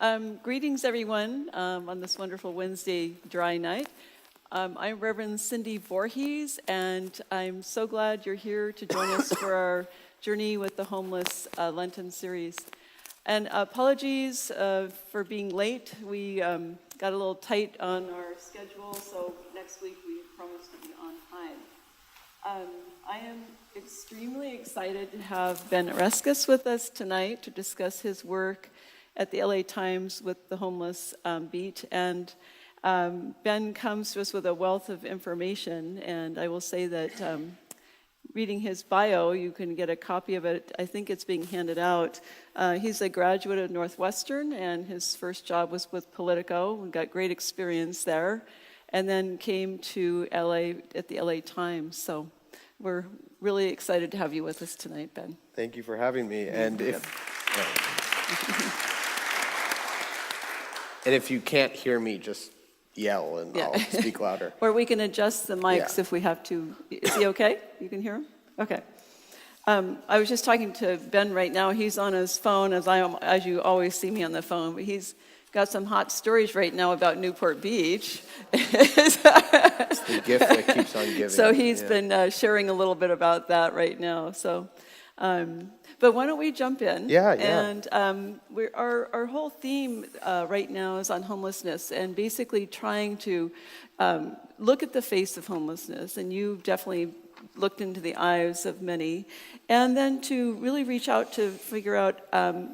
Greetings, everyone, on this wonderful Wednesday dry night. I'm Reverend Cindy Voorhees, and I'm so glad you're here to join us for our Journey with the Homeless Lenten series. And apologies for being late. We got a little tight on our schedule, so next week we promise to be on time. I am extremely excited to have Ben Oreskes with us tonight to discuss his work at the LA Times with the homeless beat. And Ben comes to us with a wealth of information, and I will say that reading his bio, you can get a copy of it. I think it's being handed out. He's a graduate of Northwestern, and his first job was with Politico, and got great experience there, and then came to LA at the LA Times. So we're really excited to have you with us tonight, Ben. Thank you for having me. And if you can't hear me, just yell and I'll speak louder. Or we can adjust the mics if we have to. Is he okay? You can hear him? Okay. I was just talking to Ben right now. He's on his phone, as you always see me on the phone, but he's got some hot stories right now about Newport Beach. It's the gift that keeps on giving. So he's been sharing a little bit about that right now. So, but why don't we jump in? And our whole theme right now is on homelessness and basically trying to look at the face of homelessness. And you've definitely looked into the eyes of many. And then to really reach out to figure out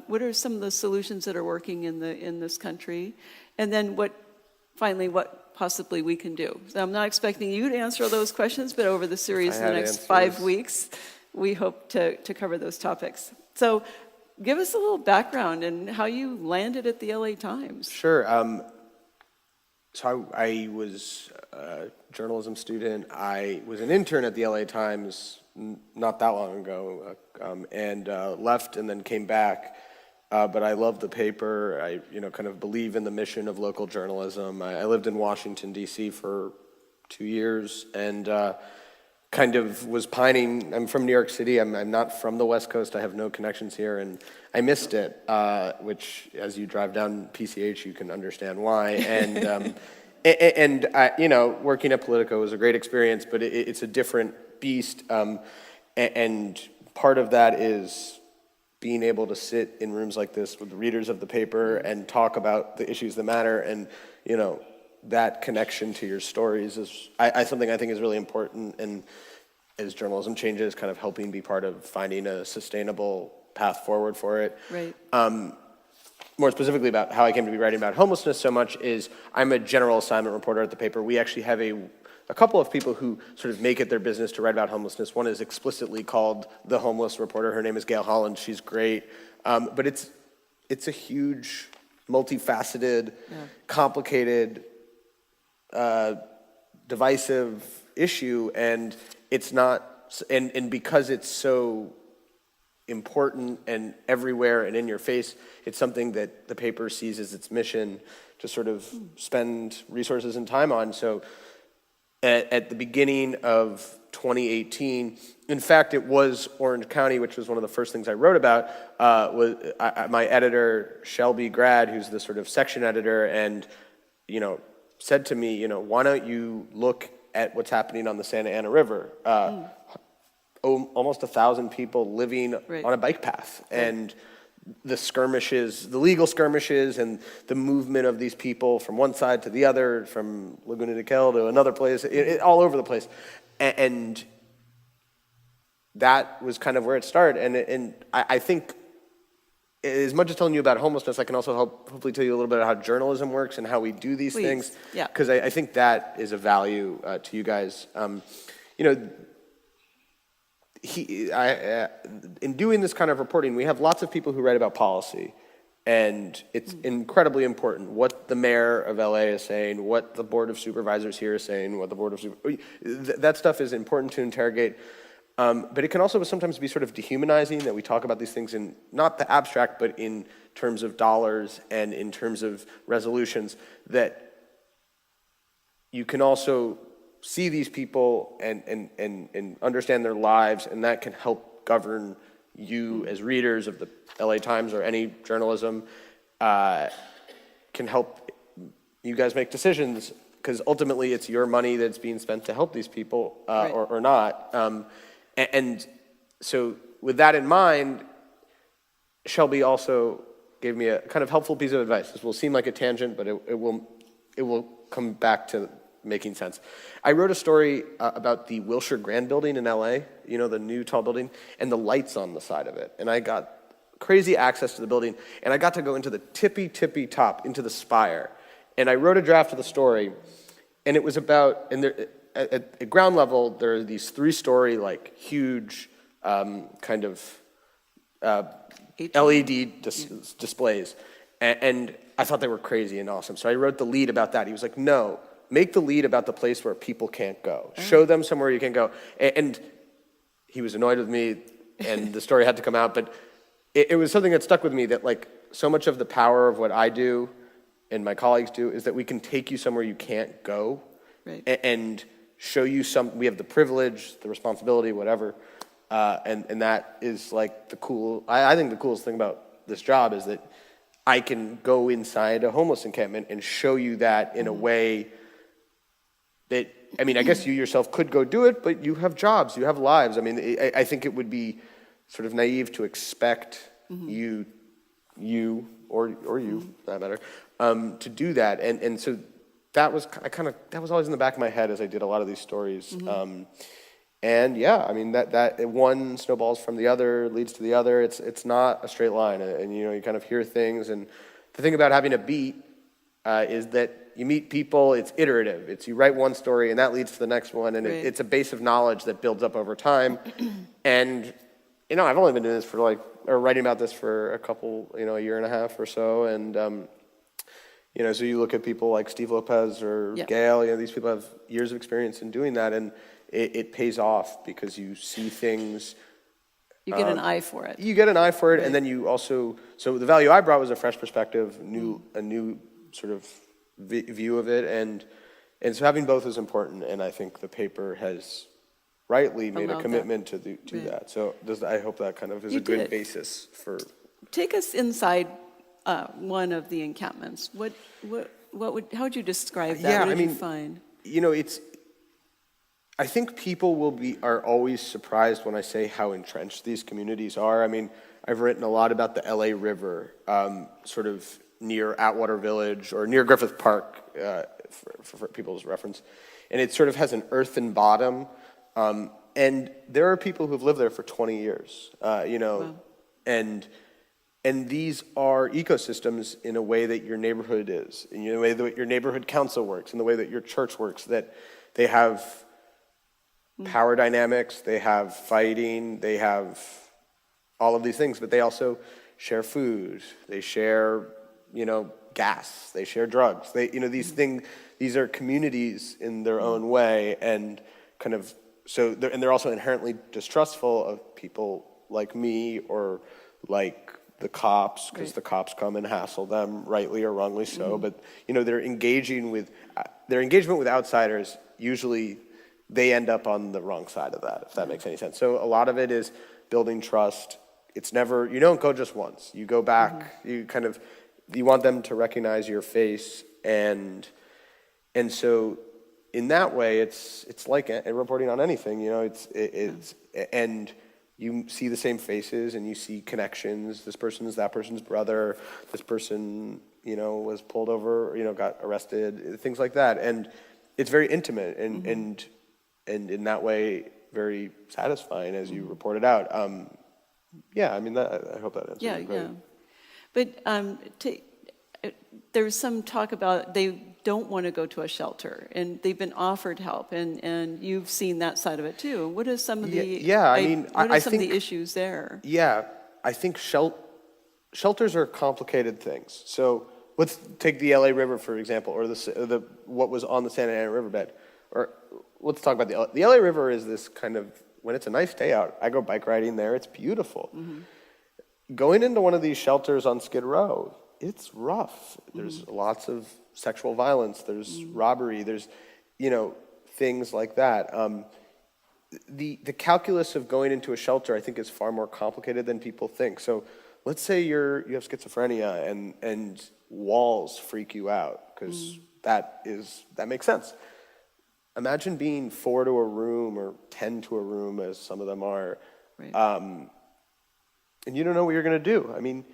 what are some of the solutions that are working in this country. And then what possibly we can do. So I'm not expecting you to answer all those questions, but over the series in the next 5 weeks, we hope to cover those topics. So give us a little background and how you landed at the LA Times. Sure. So I was a journalism student. I was an intern at the LA Times not that long ago, and left and then came back. But I love the paper. I kind of believe in the mission of local journalism. I lived in Washington, D.C. for 2 years and kind of was pining. I'm from New York City. I'm not from the West Coast. I have no connections here, and I missed it, which as you drive down PCH, you can understand why. And and working at Politico was a great experience, but it's a different beast. And part of that is being able to sit in rooms like this with the readers of the paper and talk about the issues that matter, and that connection to your stories is something I think is really important, and as journalism changes, kind of helping be part of finding a sustainable path forward for it. Right. More specifically about how I came to be writing about homelessness so much is I'm a general assignment reporter at the paper. We actually have a couple of people who sort of make it their business to write about homelessness. One is explicitly called the Homeless Reporter. Her name is Gail Holland. She's great. But it's a huge, multifaceted, complicated, divisive issue, and it's not, and because it's so important and everywhere and in your face, it's something that the paper sees as its mission to sort of spend resources and time on. So at the beginning of 2018, in fact, it was Orange County, which was one of the first things I wrote about, my editor, Shelby Grad, who's the sort of section editor, and said to me, why don't you look at what's happening on the Santa Ana River? Almost 1,000 people living on a bike path, and the skirmishes, the legal skirmishes, and the movement of these people from one side to the other, from Laguna de Kel to another place, all over the place. And that was kind of where it started. And I think, as much as telling you about homelessness, I can also hopefully tell you a little bit about how journalism works and how we do these things. Yeah. Because I think that is a value to you guys. In doing this kind of reporting, we have lots of people who write about policy, and it's incredibly important what the mayor of LA is saying, what the board of supervisors here is saying, what the board of that stuff is important to interrogate. But it can also sometimes be sort of dehumanizing that we talk about these things in not the abstract, but in terms of dollars and in terms of resolutions, that you can also see these people and understand their lives, and that can help govern you as readers of the LA Times or any journalism. can help you guys make decisions, because ultimately it's your money that's being spent to help these people, Right. or not. And so with that in mind, Shelby also gave me a kind of helpful piece of advice. This will seem like a tangent, but it will come back to making sense. I wrote a story about the Wilshire Grand building in LA, the new tall building, and the lights on the side of it. And I got crazy access to the building, and I got to go into the tippy top, into the spire. And I wrote a draft of the story, and it was about, and there, at ground level, there are these 3-story, like, huge kind of LED displays. And I thought they were crazy and awesome. So I wrote the lead about that. He was like, no, make the lead about the place where people can't go. Show them somewhere you can go. And he was annoyed with me, and the story had to come out. But it was something that stuck with me, that, like, so much of the power of what I do and my colleagues do is that we can take you somewhere you can't go, right, and show you we have the privilege, the responsibility, whatever. And that is, like, I think the coolest thing about this job is that I can go inside a homeless encampment and show you that in a way that, I mean, I guess you yourself could go do it, but you have jobs, you have lives. I mean, I think it would be sort of naive to expect you or you, for that matter, to do that. And so that was always in the back of my head as I did a lot of these stories. And yeah, I mean, that one snowballs from the other, leads to the other. It's not a straight line, and you kind of hear things. And the thing about having a beat is that you meet people. It's iterative. It's you write one story, and that leads to the next one, and it's a base of knowledge that builds up over time. And I've only been doing this for writing about this for a couple, a year and a half or so, and so you look at people like Steve Lopez or Gail. These people have years of experience in doing that, and it pays off because you see things. You get an eye for it. You get an eye for it, and then you also. So the value I brought was a fresh perspective, a new sort of view of it, and so having both is important. And I think the paper has rightly made a commitment to that. So I hope that kind of is a good basis for. Take us inside one of the encampments. How would you describe that? Yeah, what did you find? I think people are always surprised when I say how entrenched these communities are. I mean, I've written a lot about the LA River, sort of near Atwater Village or near Griffith Park, for people's reference. And it sort of has an earthen bottom. And there are people who've lived there for 20 years, wow. And these are ecosystems in a way that your neighborhood is, in the way that your neighborhood council works, in the way that your church works, that they have power dynamics, they have fighting, they have all of these things, but they also share food, they share, gas, they share drugs. These are communities in their own way, and kind of, they're also inherently distrustful of people like me or like the cops, because the cops come and hassle them, rightly or wrongly so. But their engagement with outsiders, usually they end up on the wrong side of that, if that makes any sense. So a lot of it is building trust. It's never, you don't go just once. You go back, you want them to recognize your face, and so in that way, it's like reporting on anything. And you see the same faces, and you see connections. This person is that person's brother. This person, was pulled over, got arrested, things like that. And it's very intimate, and in that way, very satisfying as you report it out. I hope that answers your question. But there's some talk about they don't want to go to a shelter, and they've been offered help, and you've seen that side of it too. What are some of the some of the issues there? Yeah, I think shelters are complicated things. So let's take the LA River, for example, or the what was on the Santa Ana riverbed. Or let's talk about the LA River is this kind of, when it's a nice day out, I go bike riding there, it's beautiful. Going into one of these shelters on Skid Row, it's rough. There's lots of sexual violence, there's robbery, there's, things like that. The calculus of going into a shelter, I think, is far more complicated than people think. So let's say you have schizophrenia and walls freak you out, because that makes sense. Imagine being 4 to a room or 10 to a room, as some of them are, Right. and you don't know what you're going to do. I mean,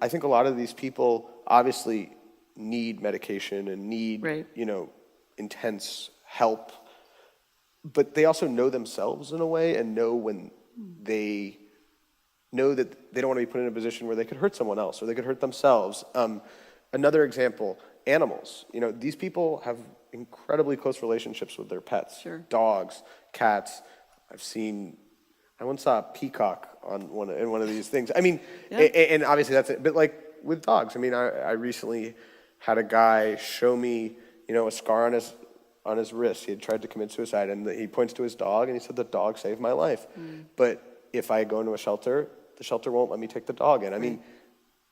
I think a lot of these people obviously need medication and need, Right. intense help, but they also know themselves in a way, and know when they know that they don't want to be put in a position where they could hurt someone else or they could hurt themselves. Another example, animals. These people have incredibly close relationships with their pets. Sure. Dogs, cats. I once saw a peacock in one of these things. I mean, Yeah. and obviously that's it. But like with dogs, I mean, I recently had a guy show me, a scar on his wrist. He had tried to commit suicide, and he points to his dog, and he said, the dog saved my life. But if I go into a shelter, the shelter won't let me take the dog in. I mean,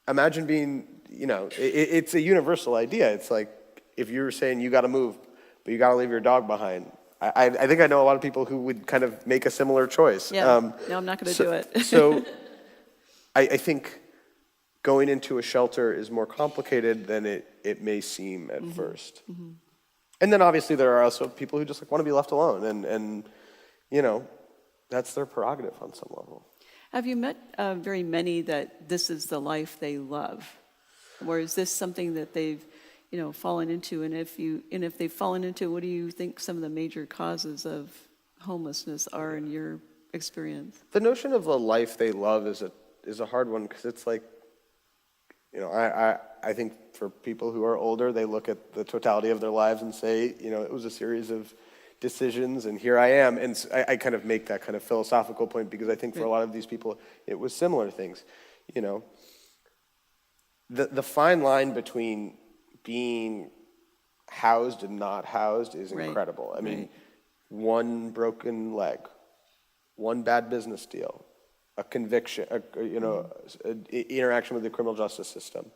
imagine being, it's a universal idea. It's like, if you were saying you got to move, but you got to leave your dog behind. I think I know a lot of people who would kind of make a similar choice. Yeah. No, I'm not going to do it. So I think going into a shelter is more complicated than it may seem at first. And then obviously there are also people who just want to be left alone, and that's their prerogative on some level. Have you met very many that this is the life they love? Or is this something that they've, fallen into? And if they've fallen into, what do you think some of the major causes of homelessness are in your experience? The notion of a life they love is a hard one, because it's like, I think for people who are older, they look at the totality of their lives and say, it was a series of decisions, and here I am. And I kind of make that kind of philosophical point, because I think for a lot of these people, it was similar things. The fine line between being housed and not housed is incredible. I mean, one broken leg, one bad business deal, a conviction, an interaction with the criminal justice system.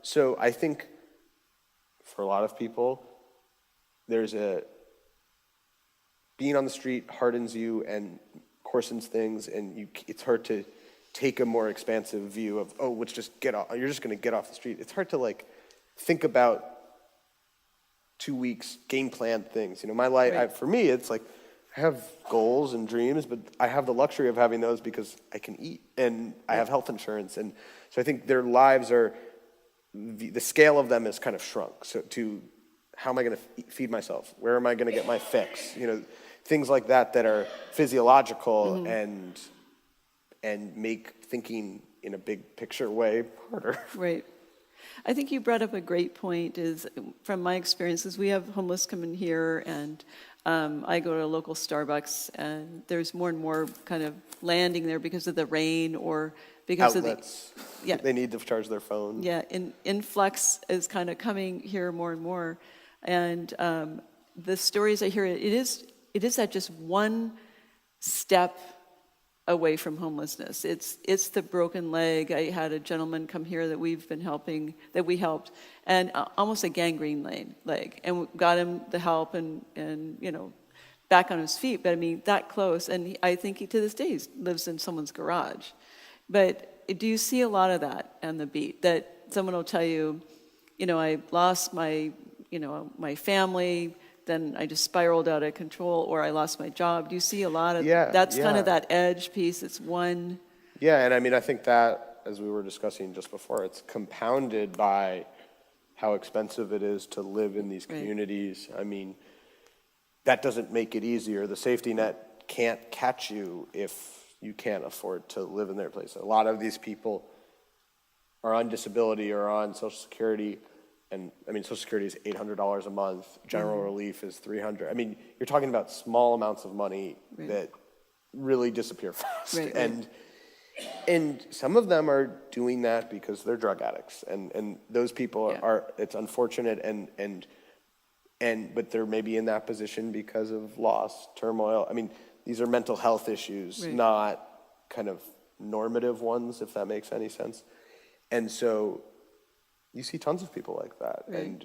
So I think for a lot of people, being on the street hardens you and coarsens things, and it's hard to take a more expansive view of, let's just get off. You're just going to get off the street. It's hard to think about 2 weeks, game plan things. My life, for me, it's like I have goals and dreams, but I have the luxury of having those because I can eat and I have health insurance. And so I think their lives the scale of them is kind of shrunk. So to how am I going to feed myself? Where am I going to get my fix? Things like that are physiological and make thinking in a big picture way harder. Right. I think you brought up a great point. Is from my experiences, we have homeless come in here, and I go to a local Starbucks, and there's more and more kind of landing there because of the rain or because outlets. of the They need to charge their phone. Yeah, influx is kind of coming here more and more, and the stories I hear, it is that just one step away from homelessness. It's the broken leg. I had a gentleman come here that we helped, and almost a gangrene leg, and we got him the help and back on his feet. But I mean, that close, and I think he to this day lives in someone's garage. But do you see a lot of that on the beat? That someone will tell you, I lost my family. Then I just spiraled out of control, or I lost my job. Do you see a lot of that's kind of that edge piece? It's one. Yeah, and I mean, I think that, as we were discussing just before, it's compounded by how expensive it is to live in these communities. I mean, that doesn't make it easier. The safety net can't catch you if you can't afford to live in their place. A lot of these people are on disability or on Social Security. And I mean, Social Security is $800 a month. General relief is $300. I mean, you're talking about small amounts of money that really disappear fast. And some of them are doing that because they're drug addicts, and those people are. It's unfortunate, but they're maybe in that position because of loss, turmoil. I mean, these are mental health issues, not kind of normative ones, if that makes any sense. And so you see tons of people like that. And,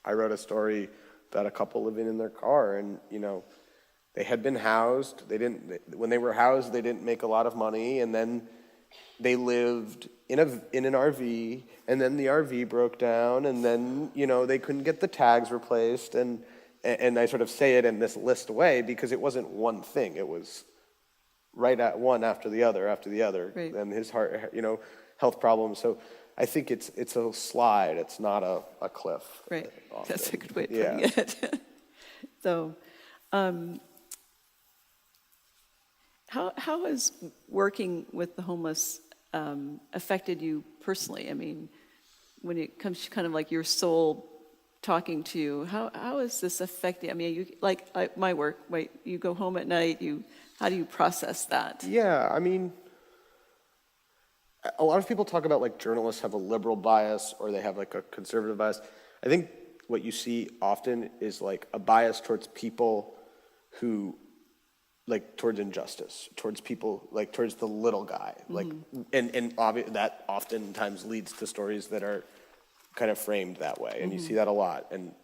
I wrote a story about a couple living in their car, and, they had been housed. When they were housed, they didn't make a lot of money. And then they lived in an RV, and then the RV broke down, and then, they couldn't get the tags replaced, and I sort of say it in this list way because it wasn't one thing. It was right at one after the other, Right. and his heart, health problems. So I think it's a slide. It's not a cliff. Right. Often. That's a good way of putting it. So, how has working with the homeless affected you personally? I mean, when it comes to kind of like your soul talking to you, how is this affecting? I mean, you like my work. Wait, you go home at night. How do you process that? Yeah, I mean, a lot of people talk about like journalists have a liberal bias or they have like a conservative bias. I think what you see often is like a bias towards people who, like towards injustice, towards people, like towards the little guy, like, and that oftentimes leads to stories that are kind of framed that way, and you see that a lot, and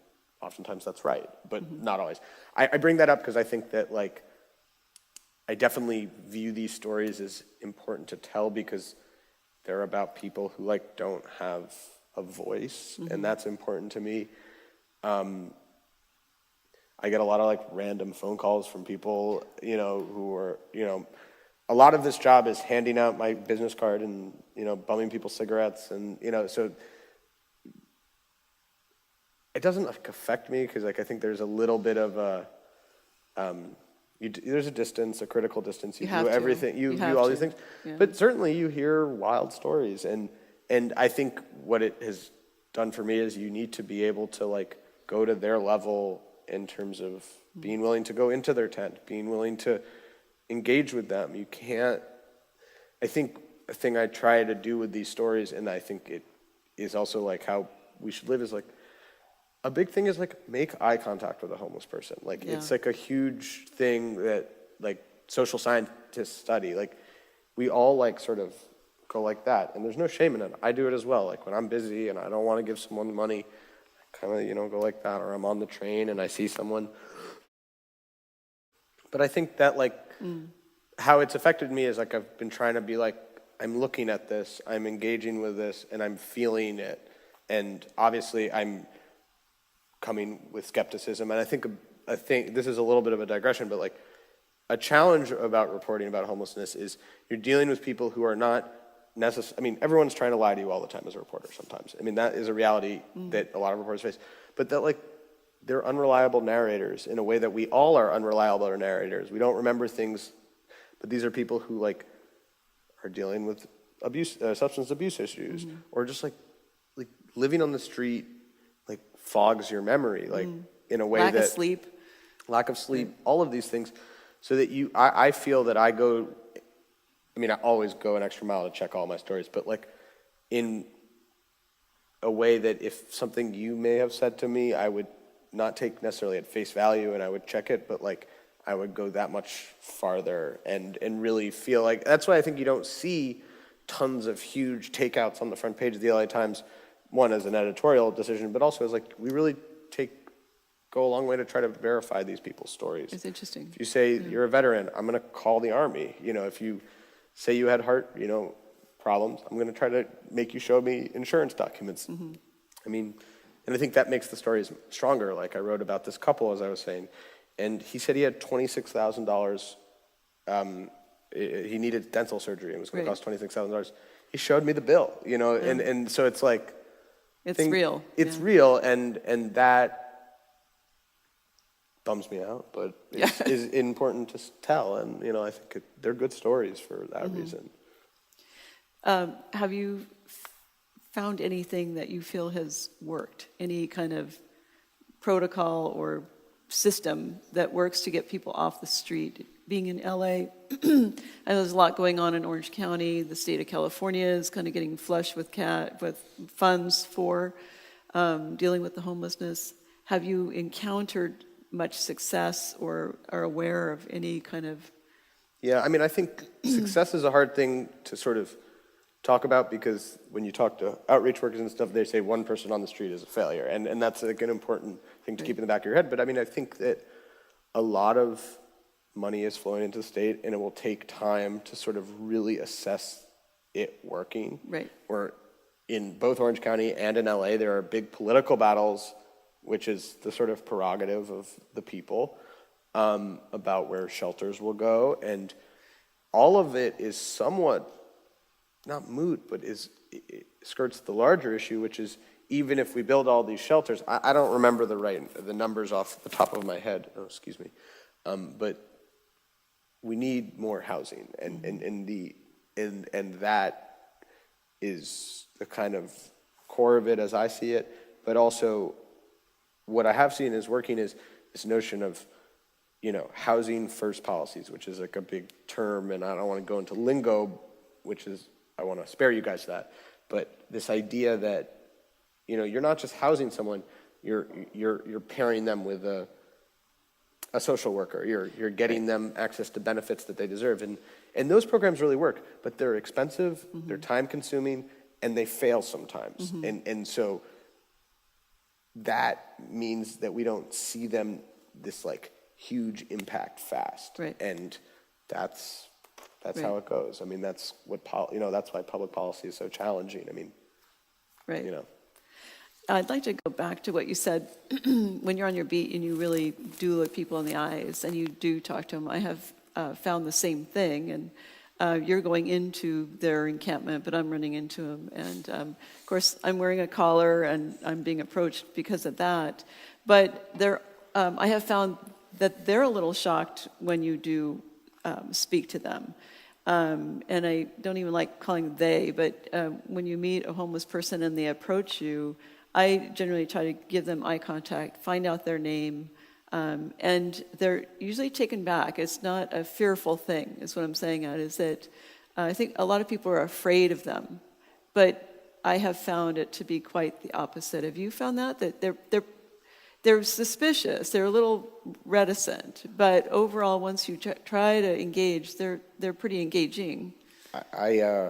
oftentimes that's right, but not always. I bring that up because I think that like, I definitely view these stories as important to tell because they're about people who like don't have a voice, and that's important to me. I get a lot of like random phone calls from people, who are, a lot of this job is handing out my business card and, bumming people cigarettes and, so it doesn't like affect me because like I think there's a little bit of a, there's a distance, a critical distance. You do everything, you do all these things, but certainly you hear wild stories, and I think what it has done for me is you need to be able to like go to their level in terms of being willing to go into their tent, being willing to engage with them. You can't, I think a thing I try to do with these stories, and I think it is also like how we should live, is like, a big thing is like make eye contact with a homeless person. Like it's like a huge thing that like social scientists study. Like we all like sort of go like that, and there's no shame in it. I do it as well. Like when I'm busy and I don't want to give someone money, I kind of go like that, or I'm on the train and I see someone. But I think that like how it's affected me is like I've been trying to be like, I'm looking at this, I'm engaging with this, and I'm feeling it. And obviously I'm coming with skepticism. And I think this is a little bit of a digression, but like a challenge about reporting about homelessness is you're dealing with people who are not necessarily, I mean, everyone's trying to lie to you all the time as a reporter sometimes. I mean, that is a reality that a lot of reporters face. But that like, they're unreliable narrators in a way that we all are unreliable narrators. We don't remember things, but these are people who like are dealing with substance abuse issues, or just like living on the street, like fogs your memory, like in a way lack of sleep, all of these things, so that I feel that I go, I mean, I always go an extra mile to check all my stories, but like in a way that if something you may have said to me, I would not take necessarily at face value, and I would check it, but like I would go that much farther and really feel like, that's why I think you don't see tons of huge takeouts on the front page of the LA Times, one as an editorial decision, but also as like, we really go a long way to try to verify these people's stories. It's interesting. If you say you're a veteran, I'm going to call the Army. If you say you had heart, problems, I'm going to try to make you show me insurance documents. I mean, and I think that makes the stories stronger. Like I wrote about this couple, as I was saying, and he said he had $26,000. He needed dental surgery. It was going to cost $26,000. He showed me the bill, and so it's like, it's real. It's real, and that bums me out, but is important to tell, and I think they're good stories for that reason. Have you found anything that you feel has worked? Any kind of protocol or system that works to get people off the street? Being in LA, I know there's a lot going on in Orange County. The state of California is kind of getting flush with funds for dealing with the homelessness. Have you encountered much success or are aware of any kind of? Yeah, I mean, I think success is a hard thing to sort of talk about, because when you talk to outreach workers and stuff, they say one person on the street is a failure, and that's like an important thing to keep in the back of your head. But I mean, I think that a lot of money is flowing into the state, and it will take time to sort of really assess it working. Right. Or in both Orange County and in LA, there are big political battles, which is the sort of prerogative of the people, about where shelters will go. And all of it is somewhat, not moot, but it skirts the larger issue, which is even if we build all these shelters, I don't remember the numbers off the top of my head, excuse me, but we need more housing, and that is the kind of core of it as I see it. But also, what I have seen is working is this notion of, housing first policies, which is like a big term, and I don't want to go into lingo, which is, I want to spare you guys that. But this idea that, you're not just housing someone, you're pairing them with a social worker. You're getting them access to benefits that they deserve. And those programs really work, but they're expensive, they're time consuming, and they fail sometimes. And so that means that we don't see them this like huge impact fast. Right. And that's Right. how it goes. I mean, that's what that's why public policy is so challenging. I mean, Right. I'd like to go back to what you said when you're on your beat and you really do look people in the eyes and you do talk to them. I have found the same thing, and you're going into their encampment, but I'm running into them. And of course, I'm wearing a collar and I'm being approached because of that. But I have found that they're a little shocked when you do speak to them. And I don't even like calling they, but when you meet a homeless person and they approach you, I generally try to give them eye contact, find out their name, and they're usually taken back. It's not a fearful thing, is what I'm saying at, is that I think a lot of people are afraid of them, but I have found it to be quite the opposite. Have you found that they're suspicious, they're a little reticent, but overall, once you try to engage, they're pretty engaging. I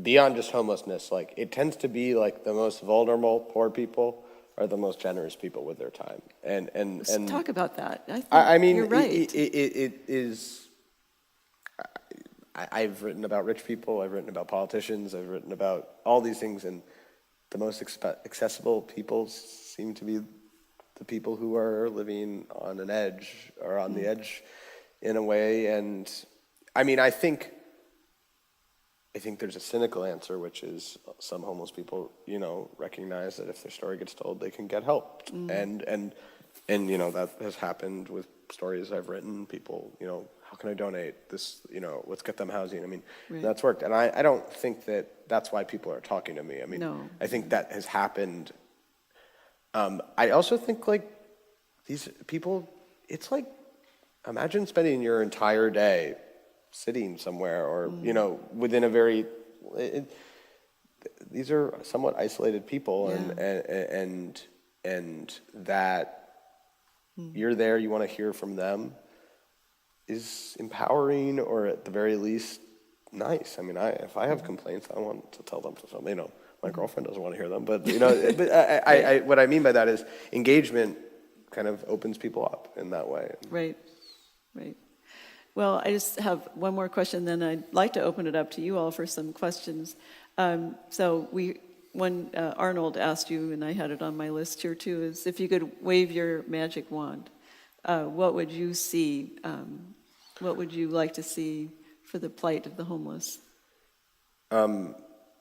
beyond just homelessness, like it tends to be like the most vulnerable, poor people are the most generous people with their time. And Let's talk about that. I mean, you're right. It is. I've written about rich people. I've written about politicians. I've written about all these things, and the most accessible people seem to be the people who are living on an edge or on the edge in a way. And I mean, I think there's a cynical answer, which is some homeless people, recognize that if their story gets told, they can get help. And that has happened with stories I've written. People, how can I donate this? Let's get them housing. I mean, Right. That's worked. And I don't think that's why people are talking to me. I mean, No. I think that has happened. I also think like these people, it's like, imagine spending your entire day sitting somewhere or, within a very, these are somewhat isolated people. Yeah. And that you're there, you want to hear from them is empowering, or at the very least nice. I mean, if I have complaints, I want to tell them to something, my girlfriend doesn't want to hear them, but but I what I mean by that is engagement kind of opens people up in that way. Right. Well, I just have one more question, then I'd like to open it up to you all for some questions. When Arnold asked you, and I had it on my list here too, is if you could wave your magic wand, what would you see? What would you like to see for the plight of the homeless?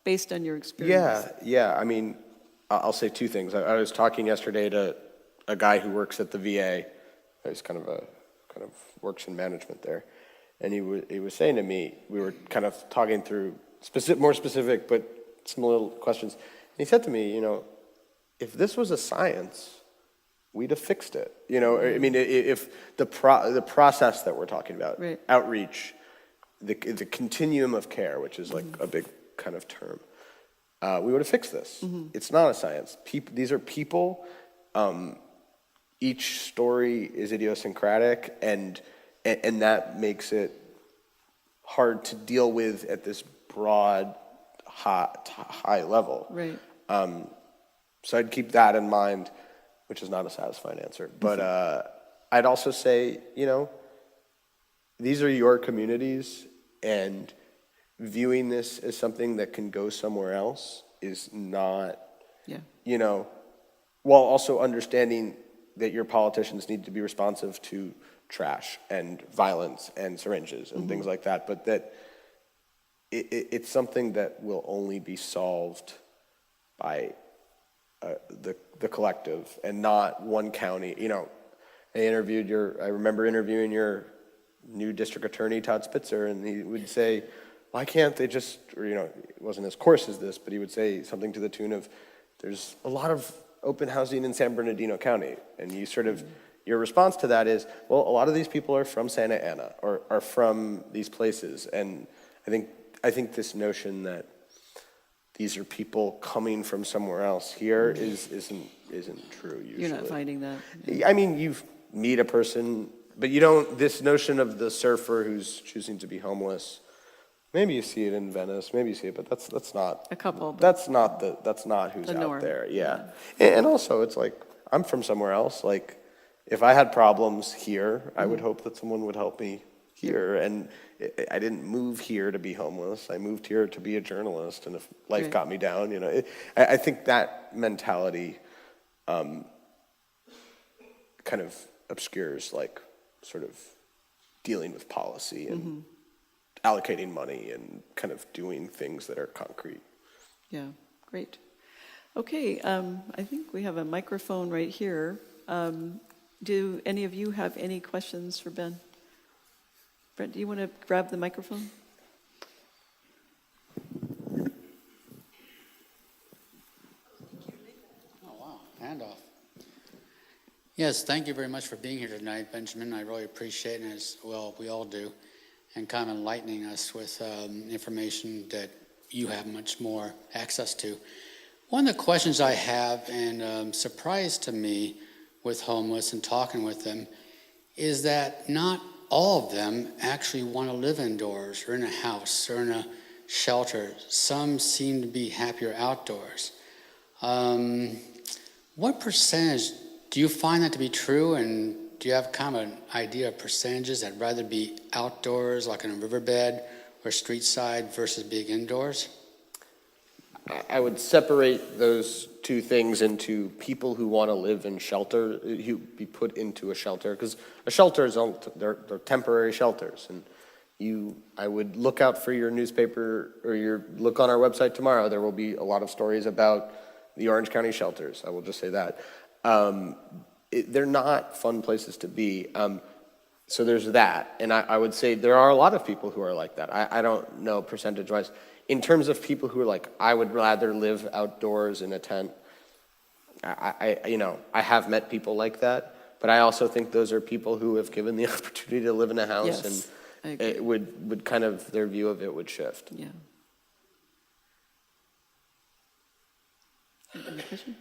Based on your experience. Yeah. I mean, I'll say two things. I was talking yesterday to a guy who works at the VA. He's kind of works in management there, and he was saying to me, we were kind of talking through more specific, but some little questions. And he said to me, if this was a science, we'd have fixed it. I mean, if the process that we're talking about, right. Outreach, the continuum of care, which is like a big kind of term, we would have fixed this. It's not a science. These are people. Each story is idiosyncratic, and that makes it hard to deal with at this broad, high level. Right. So I'd keep that in mind, which is not a satisfying answer. But I'd also say, these are your communities, and viewing this as something that can go somewhere else is not, Yeah. While also understanding that your politicians need to be responsive to trash and violence and syringes and things like that, but that it's something that will only be solved by the collective and not one county. I remember interviewing your new district attorney, Todd Spitzer, and he would say, why can't they just, it wasn't as coarse as this, but he would say something to the tune of, there's a lot of open housing in San Bernardino County. And you sort of, your response to that is, well, a lot of these people are from Santa Ana or are from these places. And I think this notion that these are people coming from somewhere else here isn't true usually. You're not finding that? I mean, you meet a person, but you don't, this notion of the surfer who's choosing to be homeless, maybe you see it in Venice, maybe you see it, but that's not. A couple. That's not who's The out norm. there, yeah. And also, it's like, I'm from somewhere else, like, if I had problems here, I would hope that someone would help me here, and I didn't move here to be homeless. I moved here to be a journalist, and if life got me down, I think that mentality kind of obscures, like, sort of dealing with policy and allocating money and kind of doing things that are concrete. Yeah, great. Okay, I think we have a microphone right here. Do any of you have any questions for Ben? Brent, do you want to grab the microphone? Oh, wow, handoff. Yes, thank you very much for being here tonight, Benjamin. I really appreciate it, as well we all do, and kind of enlightening us with information that you have much more access to. One of the questions I have, and surprise to me with homeless and talking with them, is that not all of them actually want to live indoors or in a house or in a shelter. Some seem to be happier outdoors. What percentage, do you find that to be true, and do you have kind of an idea of percentages that'd rather be outdoors, like in a riverbed or street side, versus being indoors? I would separate those two things into people who want to live in shelter, who be put into a shelter, because a shelter is they're temporary shelters, and I would look out for your newspaper or look on our website tomorrow. There will be a lot of stories about the Orange County shelters. I will just say that they're not fun places to be. So there's that, and I would say there are a lot of people who are like that. I don't know percentage-wise. In terms of people who are like, I would rather live outdoors in a tent, I have met people like that, but I also think those are people who have given the opportunity to live in a house, Yes, I and agree. it would kind of, their view of it would shift. Yeah. Any question?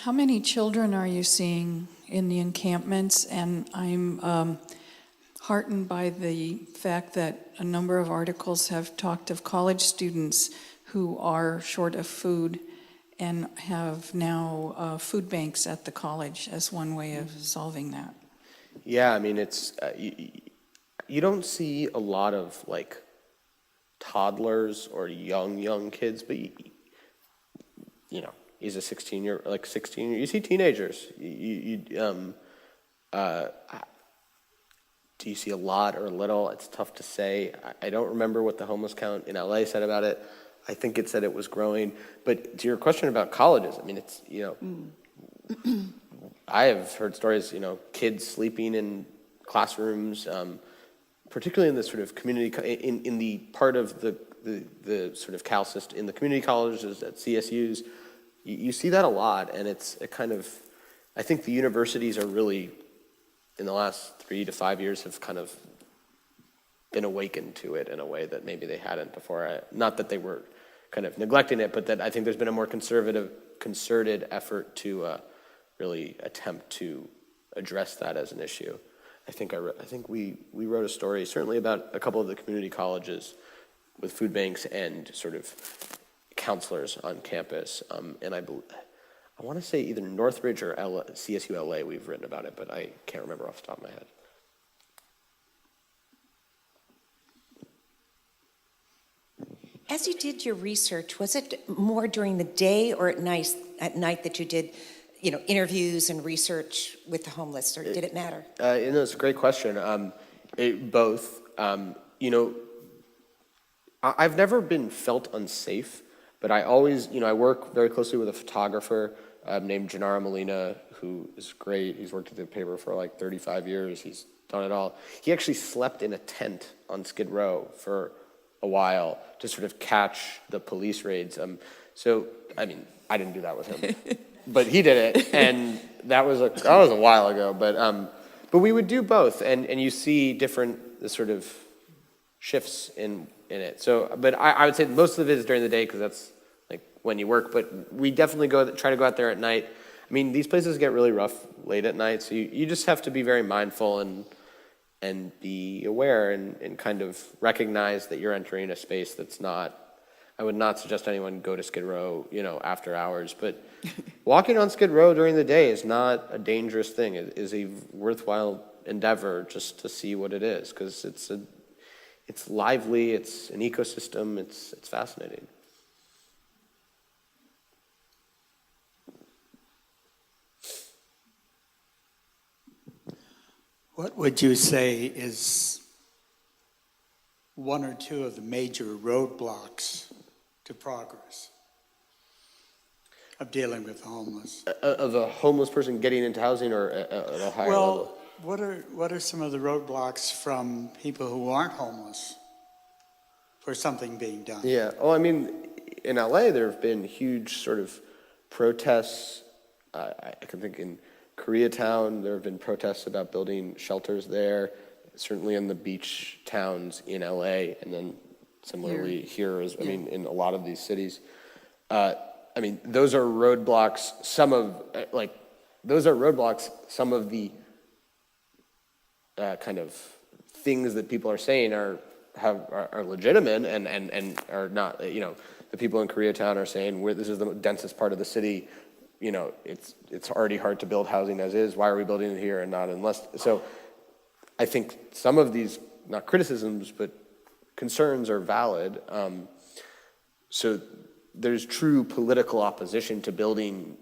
How many children are you seeing in the encampments? And I'm heartened by the fact that a number of articles have talked of college students who are short of food and have now food banks at the college as one way of solving that. Yeah, I mean, it's, you don't see a lot of like toddlers or young kids, but he's a 16, you see teenagers. Do you see a lot or a little? It's tough to say. I don't remember what the homeless count in LA said about it. I think it said it was growing. But to your question about colleges, I mean, it's, I have heard stories, kids sleeping in classrooms, particularly in the sort of community, in the part of the sort of Cal system, in the community colleges at CSUs, you see that a lot. And it's a kind of, I think the universities are really, in the last 3 to 5 years, have kind of been awakened to it in a way that maybe they hadn't before. Not that they were kind of neglecting it, but that I think there's been a more concerted effort to really attempt to address that as an issue. I think we wrote a story certainly about a couple of the community colleges with food banks and sort of counselors on campus, and I want to say either Northridge or CSU LA we've written about it, but I can't remember off the top of my head. As you did your research, was it more during the day or at night that you did, interviews and research with the homeless, or did it matter? It's a great question. Both. I've never been felt unsafe, but I always, I work very closely with a photographer named Gennaro Molina, who is great. He's worked at the paper for like 35 years. He's done it all. He actually slept in a tent on Skid Row for a while to sort of catch the police raids. I didn't do that with him, but he did it, and that was a while ago. But we would do both, and you see different sort of shifts in it. So, but I would say most of it is during the day because that's like when you work. But we definitely try to go out there at night. I mean, these places get really rough late at night, so you just have to be very mindful and be aware and kind of recognize that you're entering a space that's not. I would not suggest anyone go to Skid Row, after hours. But walking on Skid Row during the day is not a dangerous thing. It is a worthwhile endeavor just to see what it is, because it's lively, it's an ecosystem, it's fascinating. What would you say is one or two of the major roadblocks to progress of dealing with the homeless? Of a homeless person getting into housing, or at a higher level? What are some of the roadblocks from people who aren't homeless for something being done? Yeah. Oh, I mean, in LA, there have been huge sort of protests. I can think in Koreatown, there have been protests about building shelters there. Certainly in the beach towns in LA, and then similarly here in a lot of these cities. Those are roadblocks. Some of the kind of things that people are saying are legitimate and are not. The people in Koreatown are saying this is the densest part of the city. It's already hard to build housing as is. Why are we building it here and not in less? So I think some of these, not criticisms, but concerns are valid. So there's true political opposition to building,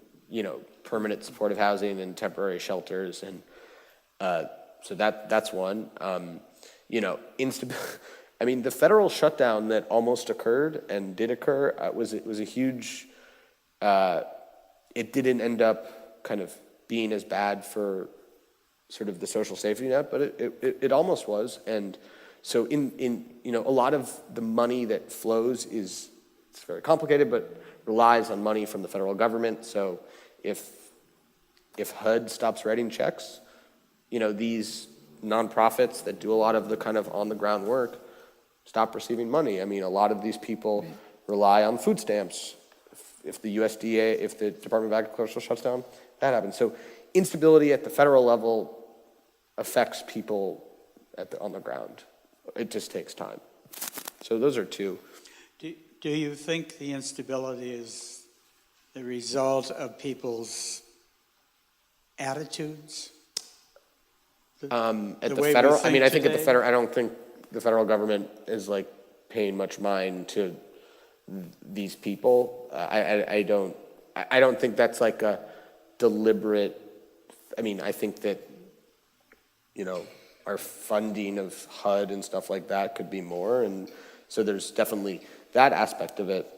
permanent supportive housing and temporary shelters. And so that's one. The federal shutdown that almost occurred and did occur was a huge, it didn't end up kind of being as bad for sort of the social safety net, but it almost was. And so in a lot of the money that flows it's very complicated, but relies on money from the federal government. So if HUD stops writing checks, these nonprofits that do a lot of the kind of on the ground work stop receiving money. I mean, a lot of these people rely on food stamps. If the USDA, if the Department of Agriculture shuts down, that happens. So instability at the federal level affects people on the ground. It just takes time. So those are two. Do you think the instability is the result of people's attitudes? At the federal, I think at the federal, I don't think the federal government is like paying much mind to these people. I don't think that's like a deliberate. I think that our funding of HUD and stuff like that could be more, and so there's definitely that aspect of it.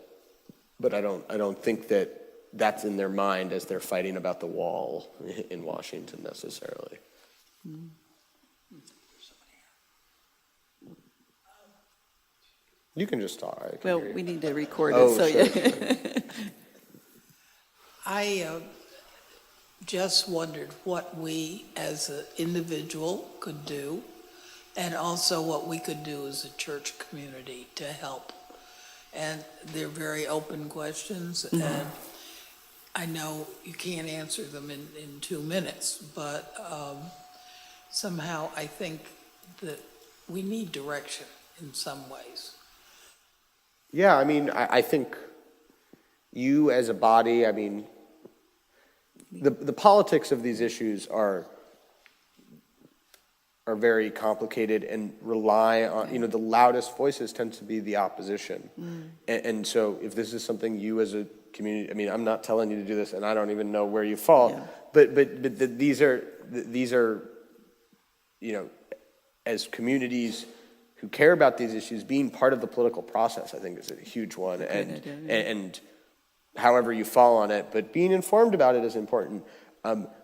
But I don't think that that's in their mind as they're fighting about the wall in Washington necessarily. You can just talk. Well, we need to record Oh, it, so sure, yeah. sure. I just wondered what we as an individual could do, and also what we could do as a church community to help. And they're very open questions, and I know you can't answer them in 2 minutes, but somehow I think that we need direction in some ways. Yeah, I think you as a body, the politics of these issues are are very complicated and rely on, the loudest voices tend to be the opposition. And so if this is something you as a community, I mean, I'm not telling you to do this, and I don't even know where you fall, but these are, as communities who care about these issues, being part of the political process, I think, is a huge one. And however you fall on it, but being informed about it is important.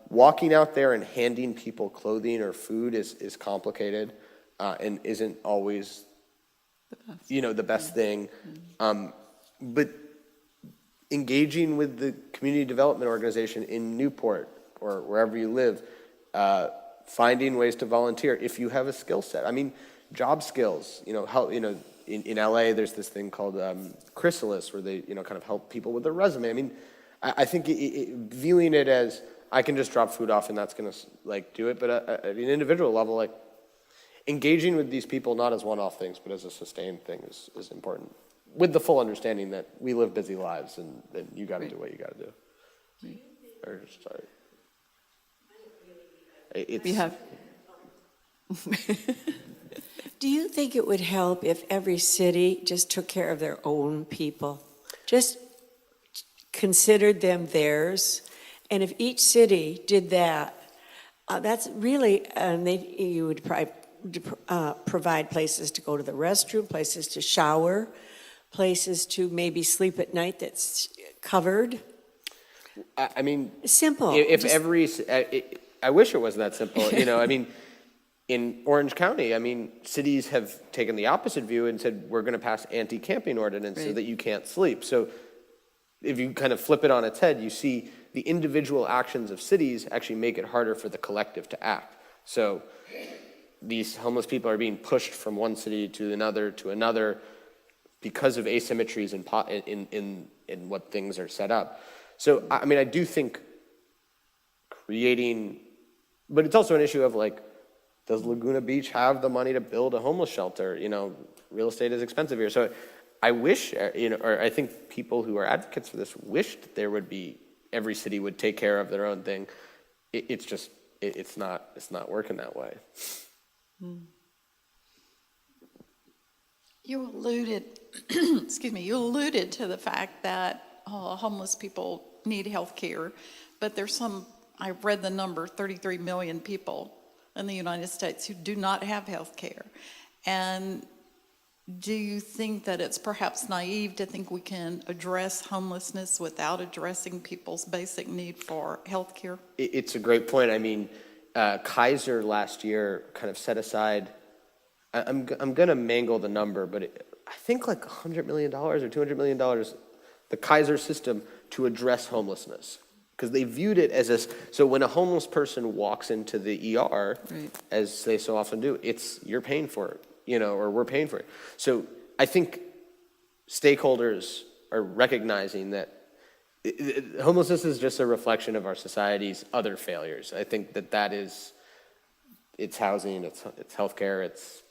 Walking out there and handing people clothing or food is complicated and isn't always, the best thing. But engaging with the community development organization in Newport or wherever you live, finding ways to volunteer if you have a skill set. I mean, job skills, help, in LA, there's this thing called Chrysalis where they, kind of help people with their resume. I mean, I think viewing it as I can just drop food off and that's going to do it. But at an individual level, engaging with these people, not as one-off things, but as a sustained thing is important, with the full understanding that we live busy lives and you got to do what you got to do. Or, sorry. We have. Do you think it would help if every city just took care of their own people? Just considered them theirs? And if each city did that, that's really, you would provide places to go to the restroom, places to shower, places to maybe sleep at night that's covered. I mean, Simple. I wish it was that simple. I mean, in Orange County, cities have taken the opposite view and said, we're going to pass anti-camping ordinance so that you can't sleep. So if you kind of flip it on its head, you see the individual actions of cities actually make it harder for the collective to act. So these homeless people are being pushed from one city to another because of asymmetries in what things are set up. So, I do think creating, but it's also an issue of does Laguna Beach have the money to build a homeless shelter? Real estate is expensive here. So I wish, or I think people who are advocates for this wished there would be, every city would take care of their own thing. It's not working that way. You alluded, you alluded to the fact that homeless people need health care, but there's I read the number, 33 million people in the United States who do not have health care. And do you think that it's perhaps naive to think we can address homelessness without addressing people's basic need for health care? It's a great point. Kaiser last year kind of set aside, I'm going to mangle the number, but I think $100 million or $200 million, the Kaiser system to address homelessness. Because they viewed it as so when a homeless person walks into the ER, as they so often do, you're paying for it, or we're paying for it. So I think stakeholders are recognizing that homelessness is just a reflection of our society's other failures. I think that is, it's housing, it's healthcare, it's,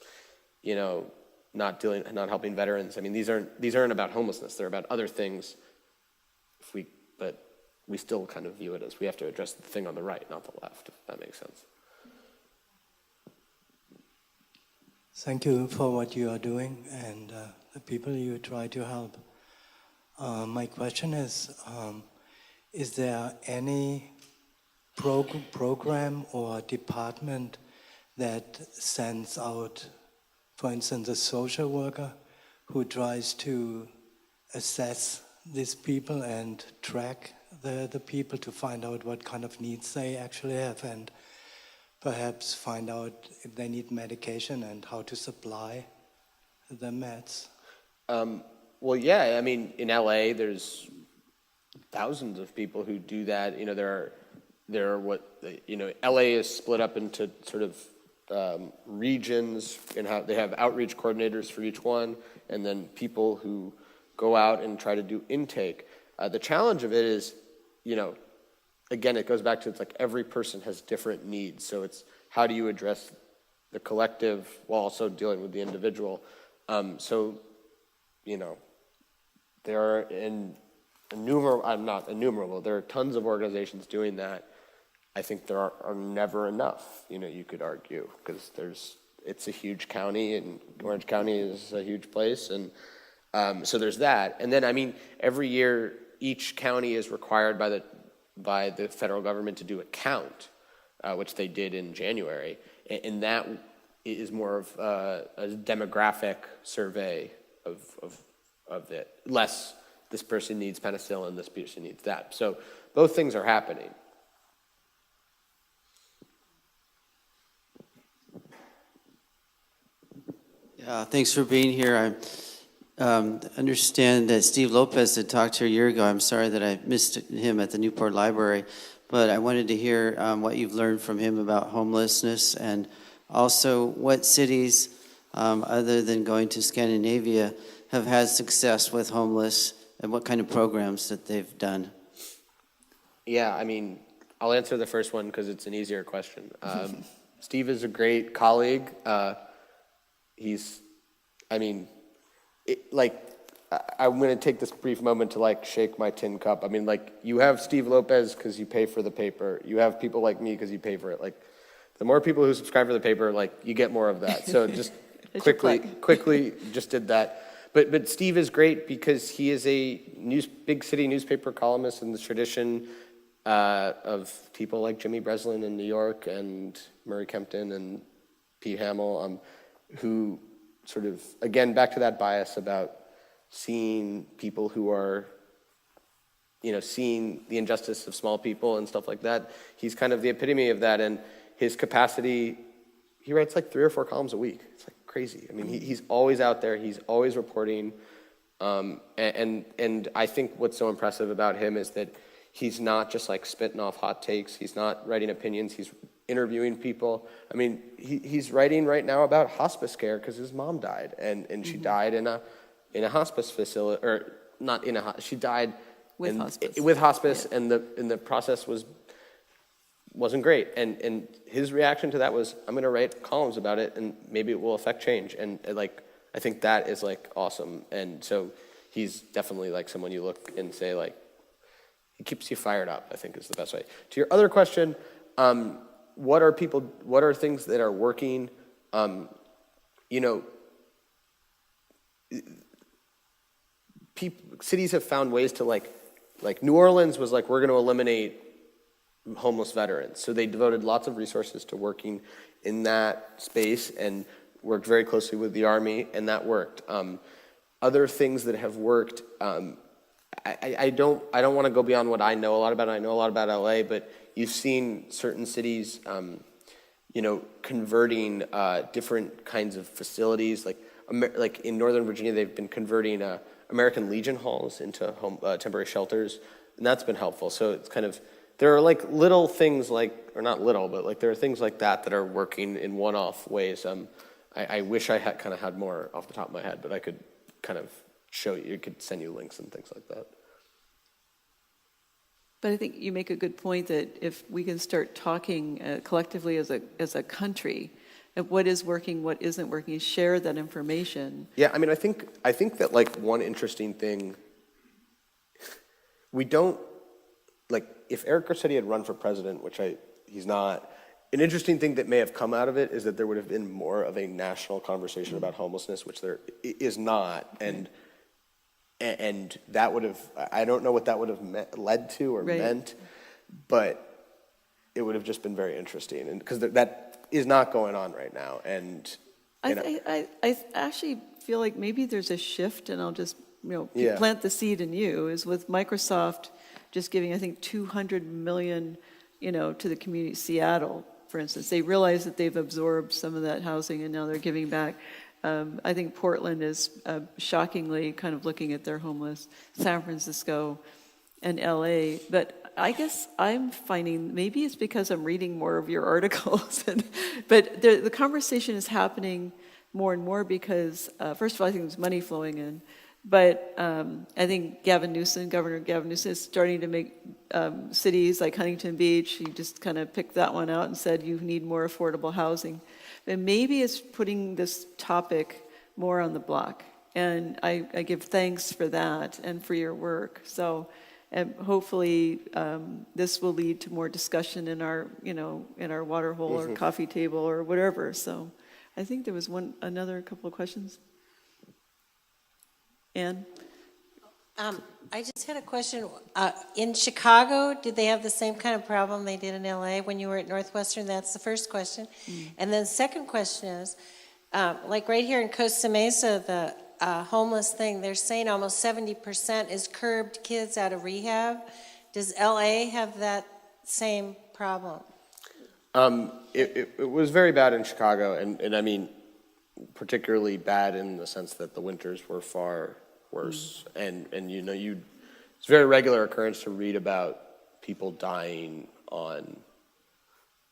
not helping veterans. These aren't about homelessness. They're about other things. But we still kind of view it as we have to address the thing on the right, not the left, if that makes sense. Thank you for what you are doing and the people you try to help. My question is there any program or department that sends out, for instance, a social worker who tries to assess these people and track the people to find out what kind of needs they actually have and perhaps find out if they need medication and how to supply the meds? Well, yeah, in LA, there's thousands of people who do that. There are LA is split up into sort of regions, and they have outreach coordinators for each one, and then people who go out and try to do intake. The challenge of it is, again, it goes back to every person has different needs. So it's how do you address the collective while also dealing with the individual. There are innumerable, there are tons of organizations doing that. I think there are never enough, you could argue, because it's a huge county, and Orange County is a huge place, and so there's that. And then, I mean, every year, each county is required by the federal government to do a count, which they did in January, and that is more of a demographic survey of it. Less, this person needs penicillin, this person needs that. So both things are happening. Thanks for being here. I understand that Steve Lopez had talked here a year ago. I'm sorry that I missed him at the Newport Library, but I wanted to hear what you've learned from him about homelessness, and also what cities, other than going to Scandinavia, have had success with homeless, and what kind of programs that they've done. Yeah, I mean, I'll answer the first one because it's an easier question. Steve is a great colleague. I'm going to take this brief moment to shake my tin cup. I mean, you have Steve Lopez because you pay for the paper. You have people like me because you pay for it. The more people who subscribe to the paper, you get more of that. So just quickly just did that. But Steve is great because he is a big city newspaper columnist in the tradition of people like Jimmy Breslin in New York and Murray Kempton and Pete Hamill, who sort of, again, back to that bias about seeing people who are, seeing the injustice of small people and stuff like that. He's kind of the epitome of that, and his capacity, he writes 3 or 4 columns a week. It's crazy. I mean, he's always out there. He's always reporting. And I think what's so impressive about him is that he's not just spitting off hot takes. He's not writing opinions. He's interviewing people. I mean, he's writing right now about hospice care because his mom died, and she died in a hospice facility, or not in a. She died with hospice. With hospice, yeah. and the process wasn't great. And his reaction to that was, I'm going to write columns about it, and maybe it will affect change. And I think that is awesome. And so he's definitely someone you look and say he keeps you fired up, I think is the best way. To your other question, what are things that are working? Cities have found ways to New Orleans was we're going to eliminate homeless veterans. So they devoted lots of resources to working in that space and worked very closely with the Army, and that worked. Other things that have worked, I don't want to go beyond what I know a lot about. I know a lot about LA, but you've seen certain cities, converting different kinds of facilities. Like in Northern Virginia, they've been converting American Legion halls into temporary shelters, and that's been helpful. So it's kind of, there are little things or not little, but there are things like that are working in one-off ways. I wish I had had more off the top of my head, but I could kind of show you, could send you links and things like that. But I think you make a good point that if we can start talking collectively as a country of what is working, what isn't working, share that information. Yeah, I mean, I think that one interesting thing, we don't, if Eric Garcetti had run for president, which he's not, an interesting thing that may have come out of it is that there would have been more of a national conversation about homelessness, which there is not, and that would have, I don't know what that would have led to or meant, but it would have just been very interesting, and because that is not going on right now. And I actually feel like maybe there's a shift, and I'll just Yeah. plant the seed in you, is with Microsoft just giving, I think, $200 million, to the community, Seattle, for instance. They realize that they've absorbed some of that housing, and now they're giving back. I think Portland is shockingly kind of looking at their homeless, San Francisco and LA. But I guess I'm finding, maybe it's because I'm reading more of your articles, but the conversation is happening more and more because, first of all, I think there's money flowing in. But I think Governor Gavin Newsom is starting to make cities like Huntington Beach, he just kind of picked that one out and said, you need more affordable housing. And maybe it's putting this topic more on the block. And I give thanks for that and for your work. So And hopefully, this will lead to more discussion in our, in our water hole or coffee table or whatever. So I think there was another couple of questions. Ann? I just had a question. In Chicago, did they have the same kind of problem they did in LA when you were at Northwestern? That's the first question. And then the second question is, like right here in Costa Mesa, the homeless thing, they're saying almost 70% is curbed kids out of rehab. Does LA have that same problem? It was very bad in Chicago, and I mean, particularly bad in the sense that the winters were far worse. And it's a very regular occurrence to read about people dying on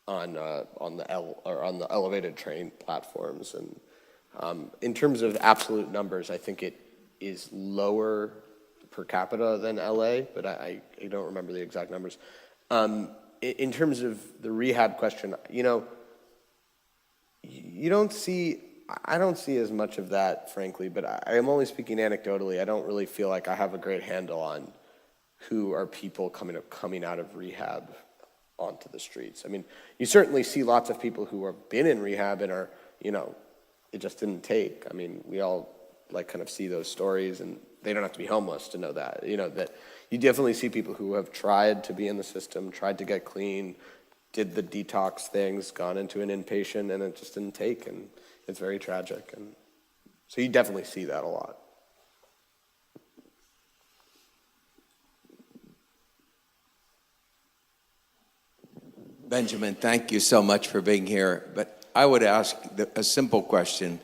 the elevated train platforms. And in terms of absolute numbers, I think it is lower per capita than LA, but I don't remember the exact numbers. In terms of the rehab question, I don't see as much of that, frankly, but I am only speaking anecdotally. I don't really feel like I have a great handle on who are people coming out of rehab onto the streets. I mean, you certainly see lots of people who have been in rehab and are, it just didn't take. I mean, we all kind of see those stories, and they don't have to be homeless to know that. That you definitely see people who have tried to be in the system, tried to get clean, did the detox things, gone into an inpatient, and it just didn't take, and it's very tragic. And so you definitely see that a lot. Benjamin, thank you so much for being here. But I would ask a simple question.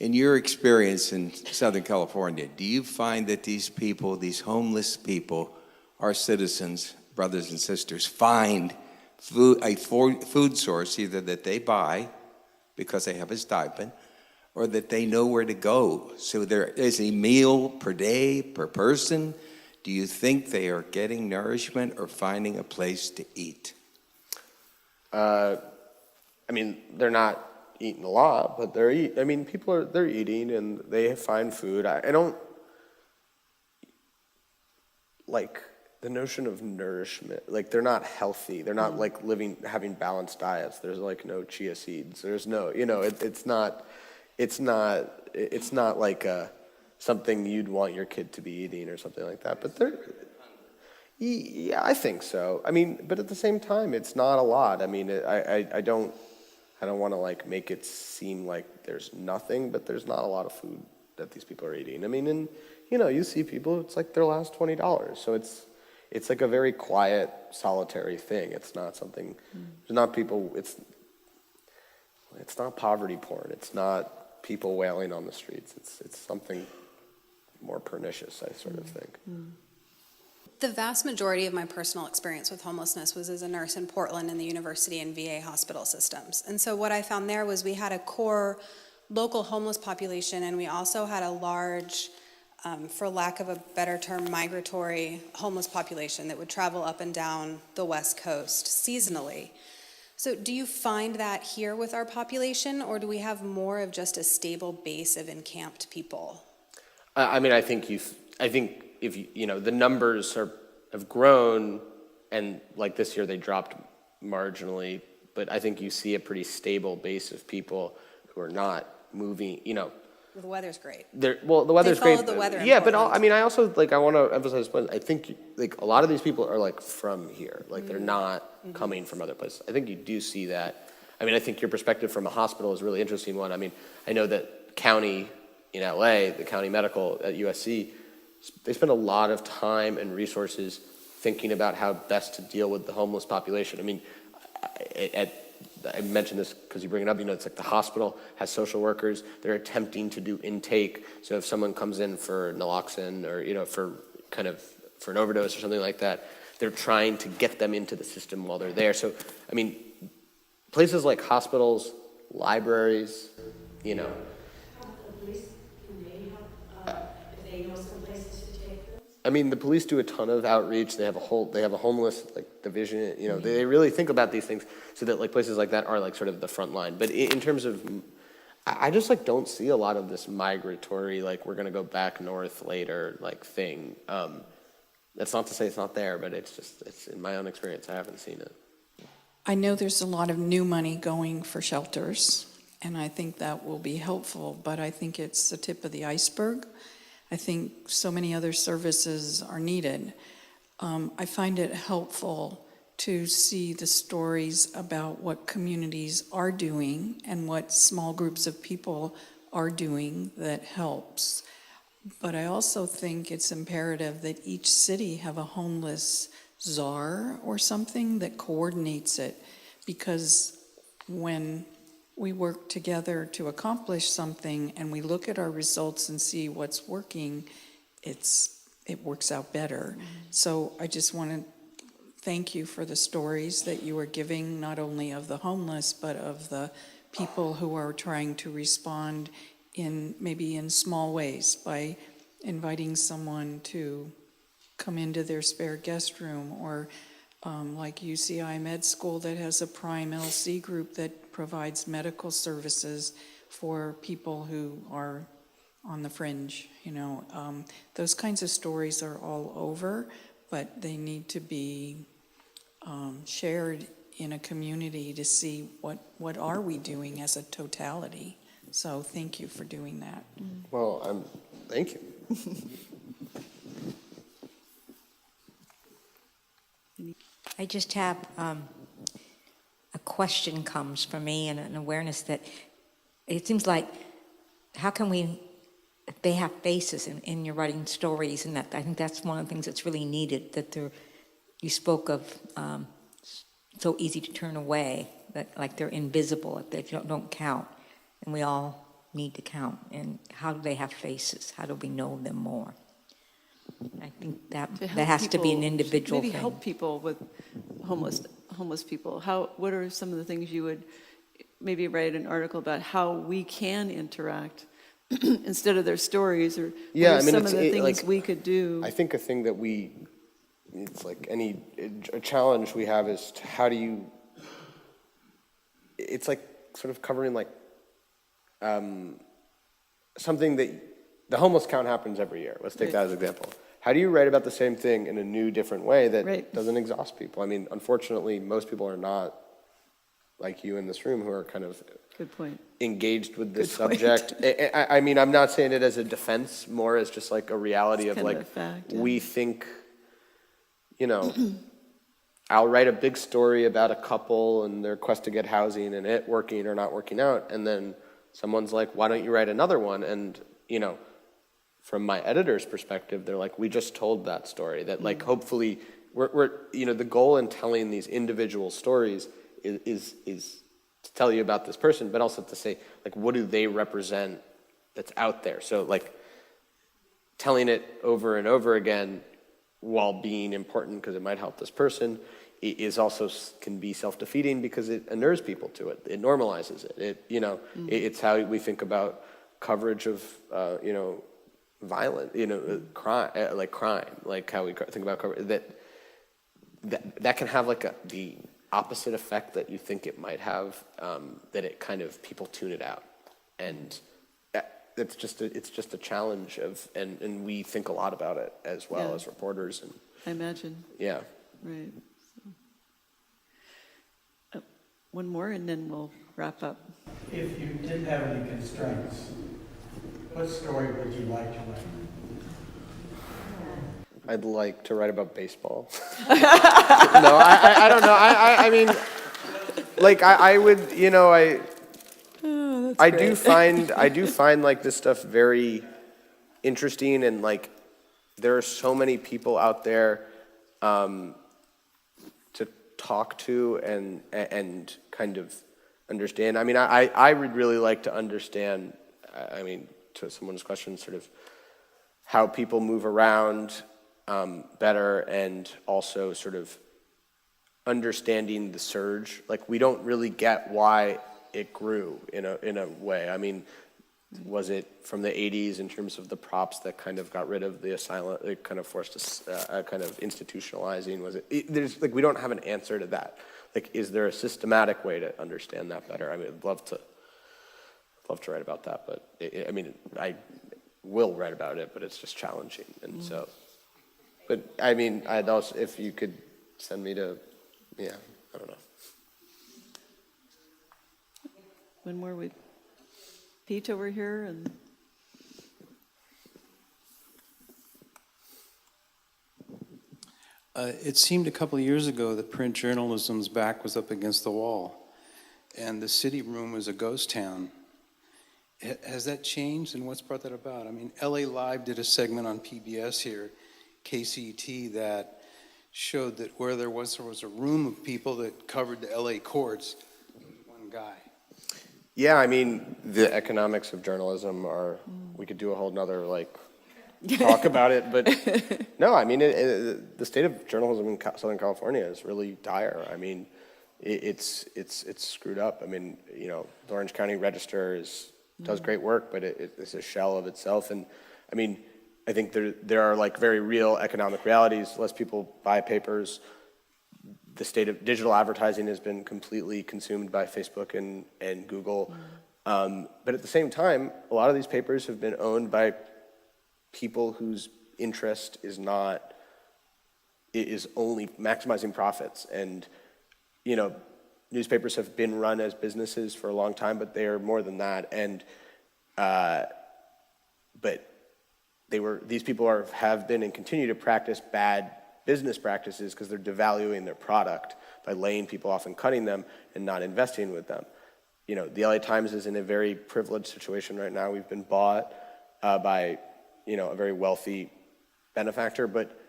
In your experience in Southern California, do you find that these people, these homeless people, our citizens, brothers and sisters, find a food source either that they buy because they have a stipend, or that they know where to go? So there is a meal per day, per person. Do you think they are getting nourishment or finding a place to eat? I mean, they're not eating a lot, but they're eating and they find food. I don't like the notion of nourishment. Like, they're not healthy. They're not having balanced diets. There's no chia seeds. There's no, it's not like something you'd want your kid to be eating or something like that. But yeah, I think so. I mean, but at the same time, it's not a lot. I mean, I don't want to make it seem like there's nothing, but there's not a lot of food that these people are eating. I mean, and you see people, it's like their last $20. So it's like a very quiet, solitary thing. It's not something, it's not people, it's not poverty porn. It's not people wailing on the streets. It's something more pernicious, I sort of think. The vast majority of my personal experience with homelessness was as a nurse in Portland in the university and VA hospital systems. And so what I found there was we had a core local homeless population, and we also had a large, for lack of a better term, migratory homeless population that would travel up and down the West Coast seasonally. So do you find that here with our population, or do we have more of just a stable base of encamped people? I mean, I think if the numbers have grown, and like this year they dropped marginally, but I think you see a pretty stable base of people who are not moving. The weather's great. The weather's great. They follow the weather. Yeah, but I also I want to emphasize. I think a lot of these people are from here. They're not coming from other places. I think you do see that. I mean, I think your perspective from a hospital is a really interesting one. I mean, I know that county in LA, the county medical at USC, they spend a lot of time and resources thinking about how best to deal with the homeless population. I mean, I mentioned this because you bring it up. It's like the hospital has social workers. They're attempting to do intake. So if someone comes in for naloxone or for an overdose or something like that, they're trying to get them into the system while they're there. So I mean, places like hospitals, libraries, I mean, the police do a ton of outreach. They have a homeless division. They really think about these things so that places like that are sort of the front line. But in terms of, I just don't see a lot of this migratory we're gonna go back north later thing. That's not to say it's not there, but it's in my own experience, I haven't seen it. I know there's a lot of new money going for shelters, and I think that will be helpful, but I think it's the tip of the iceberg. I think so many other services are needed. I find it helpful to see the stories about what communities are doing and what small groups of people are doing that helps. But I also think it's imperative that each city have a homeless czar or something that coordinates it, because when we work together to accomplish something and we look at our results and see what's working, it works out better. So I just want to thank you for the stories that you are giving, not only of the homeless, but of the people who are trying to respond maybe in small ways, by inviting someone to come into their spare guest room, or like UCI Med School that has a prime LC group that provides medical services for people who are on the fringe. Those kinds of stories are all over, but they need to be shared in a community to see what are we doing as a totality. So thank you for doing that. Well, thank you. I just have a question comes for me, and an awareness that it seems like, how can they have faces in your writing stories, and that I think that's one of the things that's really needed, that you spoke of so easy to turn away, that like they're invisible, if they don't count, and we all need to count. And how do they have faces? How do we know them more? I think that has to be an individual maybe thing. help people with homeless people. What are some of the things you would maybe write an article about how we can interact instead of their stories, or Yeah, what are some of the things we could do? I think a thing that it's like a challenge we have is how do you, it's like sort of covering like something that, the homeless count happens every year. Let's take that as an example. How do you write about the same thing in a new, different way that doesn't exhaust people? I mean, unfortunately, most people are not like you in this room who are kind of Good point. engaged with this subject. I mean, I'm not saying it as a defense, more as just like a reality of like, we think, I'll write a big story about a couple and their quest to get housing and it working or not working out, and then someone's like, why don't you write another one? And, from my editor's perspective, they're like, we just told that story. That like, hopefully, we're the goal in telling these individual stories is to tell you about this person, but also to say, like, what do they represent that's out there? So like, telling it over and over again while being important because it might help this person is also can be self-defeating because it inures people to it. It normalizes it. It's how we think about coverage of violent, crime, like how we think about coverage, that can have like the opposite effect that you think it might have, that it kind of people tune it out, and it's just a challenge and we think a lot about it as well as reporters, and I imagine. Yeah. Right. So, one more and then we'll wrap up. If you didn't have any constraints, what story would you like to write? I'd like to write about baseball. No, I don't know. I mean, like I would, I do find like this stuff very interesting, and like there are so many people out there to talk to and kind of understand. I mean, I would really like to understand, to someone's question, sort of how people move around better, and also sort of understanding the surge. Like, we don't really get why it grew in a way. I mean, was it from the 80s in terms of the props that kind of got rid of the asylum, it kind of forced us kind of institutionalizing? Was it there's like, we don't have an answer to that. Like, is there a systematic way to understand that better? I mean, I'd love to write about that, but I will write about it, but it's just challenging, and so. But I mean, I'd also, if you could send me to, yeah, I don't know. One more with Pete over here, and It seemed a couple of years ago that print journalism's back was up against the wall, and the city room was a ghost town. Has that changed, and what's brought that about? I mean, LA Live did a segment on PBS here, KCET, that showed that where there was a room of people that covered the LA courts, one guy. Yeah, I mean, the economics of journalism are, we could do a whole nother, like, talk about it, but no, I mean, the state of journalism in Southern California is really dire. I mean, it's screwed up. I mean, you know, the Orange County Register does great work, but it's a shell of itself. And I mean, I think there are like very real economic realities. Less people buy papers. The state of digital advertising has been completely consumed by Facebook and Google. But at the same time, a lot of these papers have been owned by people whose interest is only maximizing profits. And, you know, newspapers have been run as businesses for a long time, but they are more than that. And, but these people have been and continue to practice bad business practices because they're devaluing their product by laying people off and cutting them and not investing with them. You know, the LA Times is in a very privileged situation right now. We've been bought by, you know, a very wealthy benefactor, but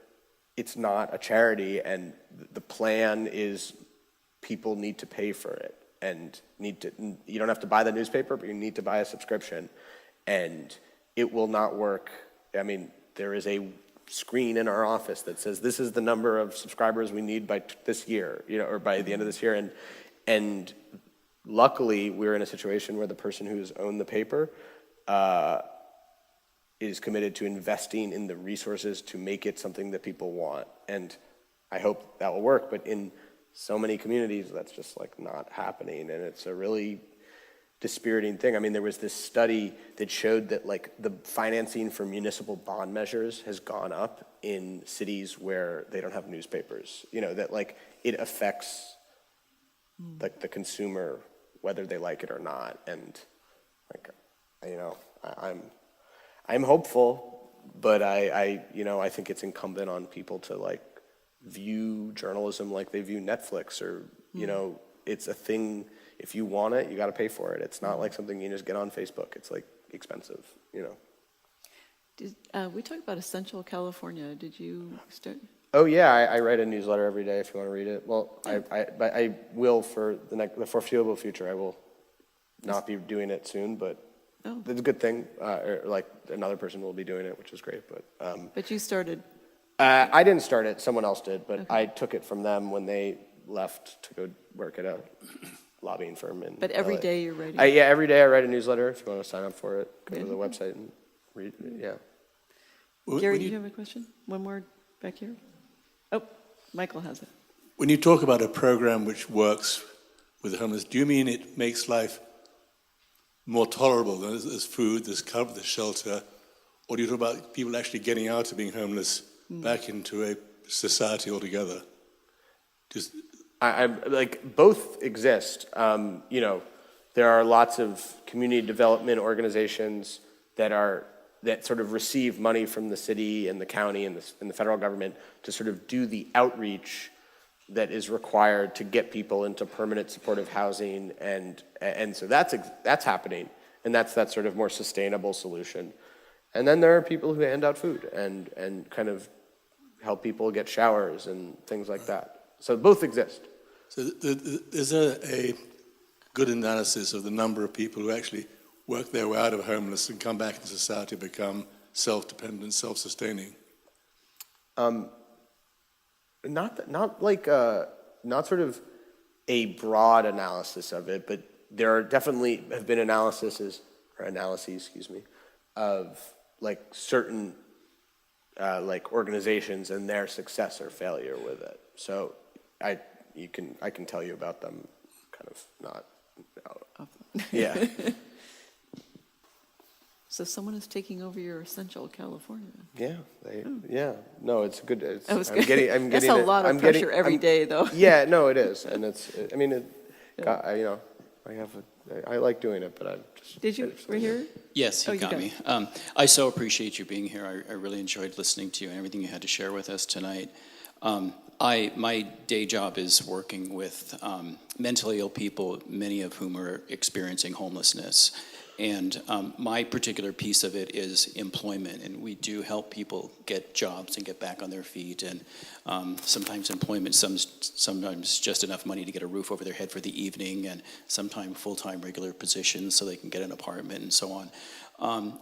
it's not a charity, and the plan is people need to pay for it and you don't have to buy the newspaper, but you need to buy a subscription, and it will not work. I mean, there is a screen in our office that says this is the number of subscribers we need by this year, you know, or by the end of this year, and luckily we're in a situation where the person who's owned the paper is committed to investing in the resources to make it something that people want. And I hope that will work, but in so many communities, that's just like not happening. And it's a really dispiriting thing. I mean, there was this study that showed that like the financing for municipal bond measures has gone up in cities where they don't have newspapers, you know, that like it affects like the consumer, whether they like it or not. And like, you know, I'm hopeful, but I think it's incumbent on people to like view journalism like they view Netflix, or, you know, it's a thing. If you want it, you got to pay for it. It's not like something you just get on Facebook. It's like expensive, you know. We talked about Essential California. Did you start? Oh yeah, I write a newsletter every day if you want to read it. Well, I will for the foreseeable future. I will not be doing it soon, but it's a good thing. Or like another person will be doing it, which is great. But you started. I didn't start it. Someone else did, but Okay. I took it from them when they left to go work at a lobbying firm in But every LA. day you're writing. Yeah, every day I write a newsletter. If you want to sign up for it, go to the website and read it. Yeah. Gary, do you have a question? One more back here. Oh, Michael has it. When you talk about a program which works with the homeless, do you mean it makes life more tolerable? There's food, there's cover, there's shelter, or do you talk about people actually getting out of being homeless back into a society altogether? I'm like both exist. You know, there are lots of community development organizations that sort of receive money from the city and the county and the federal government to sort of do the outreach that is required to get people into permanent supportive housing, and so that's happening, and that's that sort of more sustainable solution. And then there are people who hand out food and kind of help people get showers and things like that. So both exist. So is there a good analysis of the number of people who actually work their way out of homelessness and come back into society, become self-dependent, self-sustaining? Not sort of a broad analysis of it, but there are definitely have been analyses, of like certain like organizations and their success or failure with it. So I can tell you about them, kind of not. Yeah. So someone is taking over your Essential California. Yeah, no, it's good. That was I'm good. getting That's a lot of pressure every day, though. Yeah, no, it is, and it's. I mean, I like doing it, but I'm just. Did you, were you here? Yes, Oh, you you got got me. I so appreciate you being here. I really enjoyed listening to you and everything you had to share with us tonight. My day job is working with mentally ill people, many of whom are experiencing homelessness. And my particular piece of it is employment, and we do help people get jobs and get back on their feet, and sometimes employment, sometimes just enough money to get a roof over their head for the evening, and sometimes full-time regular positions so they can get an apartment and so on.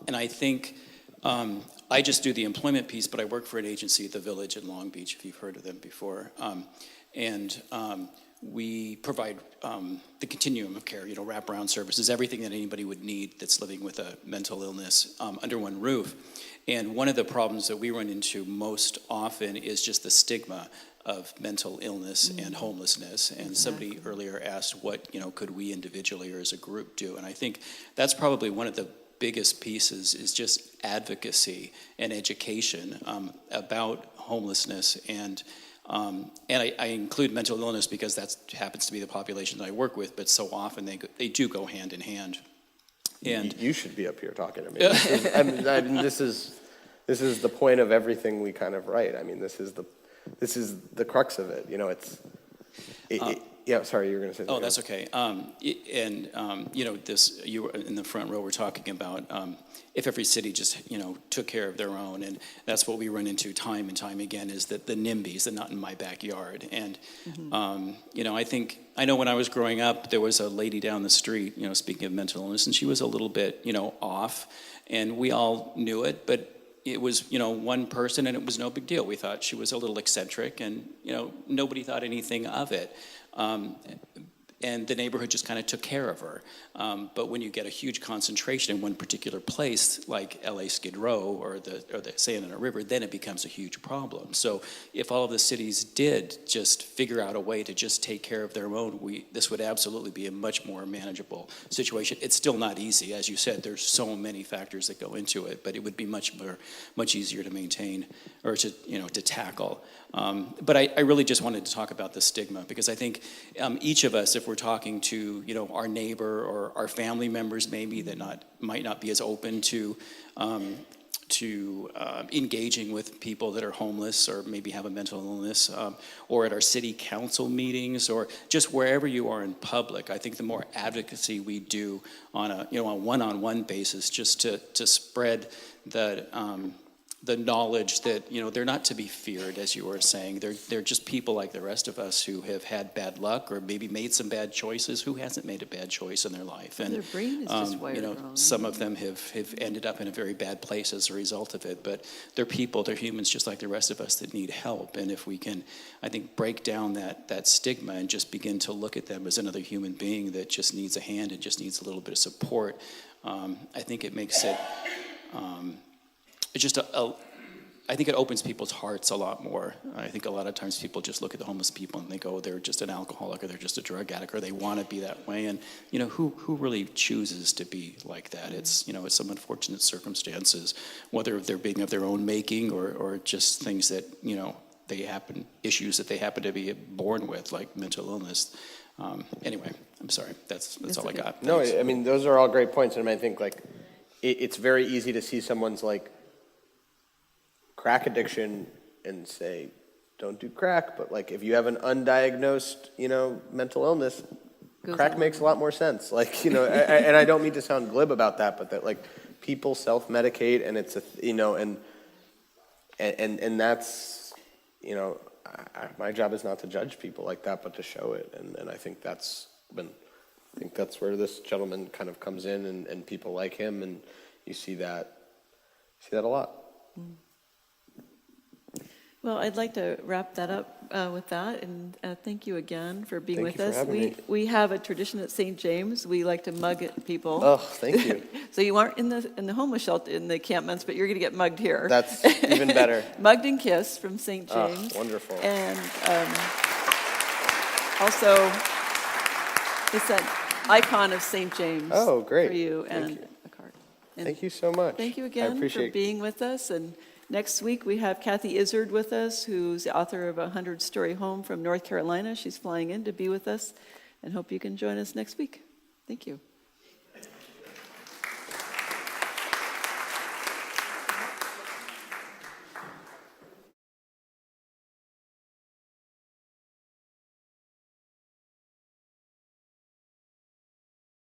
And I think I just do the employment piece, but I work for an agency at the Village in Long Beach, if you've heard of them before. We provide the continuum of care, wraparound services, everything that anybody would need that's living with a mental illness under one roof. And one of the problems that we run into most often is just the stigma of mental illness and homelessness. And somebody earlier asked what, could we individually or as a group do? And I think that's probably one of the biggest pieces is just advocacy and education about homelessness and I include mental illness because that happens to be the population that I work with, but so often they do go hand in hand. And you should be up here talking to me. This is the point of everything we kind of write. I mean, this is the crux of it. Yeah, sorry, you were going to say something. Oh, that's okay. You in the front row were talking about if every city just, took care of their own, and that's what we run into time and time again is that the NIMBYs, the not in my backyard. And, I know when I was growing up, there was a lady down the street, speaking of mental illness, and she was a little bit, off, and we all knew it, but it was, one person, and it was no big deal. We thought she was a little eccentric, and, nobody thought anything of it. And the neighborhood just kind of took care of her. But when you get a huge concentration in one particular place, like LA Skid Row or the Sand in a River, then it becomes a huge problem. So if all of the cities did just figure out a way to just take care of their own, this would absolutely be a much more manageable situation. It's still not easy. As you said, there's so many factors that go into it, but it would be much easier to maintain or to tackle. But I really just wanted to talk about the stigma because I think each of us, if we're talking to our neighbor or our family members maybe that might not be as open to engaging with people that are homeless or maybe have a mental illness, or at our city council meetings or just wherever you are in public, I think the more advocacy we do on a one-on-one basis just to spread the knowledge that they're not to be feared, as you were saying. They're just people like the rest of us who have had bad luck or maybe made some bad choices. Who hasn't made a bad choice in their life? And their brain is just wired wrong. Some of them have ended up in a very bad place as a result of it. But they're people, they're humans just like the rest of us that need help. And if we can, I think, break down that stigma and just begin to look at them as another human being that just needs a hand and just needs a little bit of support, I think it makes it. It's just I think it opens people's hearts a lot more. I think a lot of times people just look at the homeless people and think, oh, they're just an alcoholic or they're just a drug addict or they want to be that way. And, who really chooses to be like that? It's, it's some unfortunate circumstances, whether they're being of their own making or just things that, issues that they happen to be born with, like mental illness. Anyway, I'm sorry. That's all I got. No, Thanks. I mean, those are all great points. And I think, it's very easy to see someone's, crack addiction and say, don't do crack. But, if you have an undiagnosed, mental illness, crack makes a lot more sense. And I don't mean to sound glib about that, but that, people self-medicate and it's and that's, my job is not to judge people like that, but to show it. And I think that's where this gentleman kind of comes in and people like him, and you see that a lot. Well, I'd like to wrap that up with that, and thank you again for being with us. We have a tradition at St. James. We like to mug at people. Oh, thank you. So you aren't in the homeless shelter in the encampments, but you're going to get mugged here. That's even better. Mugged and kissed from St. James. Oh, wonderful. And also, it's an icon of St. James. Oh, great. For you Thank and you. a card. And Thank you so much. Thank you I again for appreciate being with us. And next week, we have Kathy Izzard with us, who's the author of a 100-story home from North Carolina. She's flying in to be with us, and hope you can join us next week. Thank you.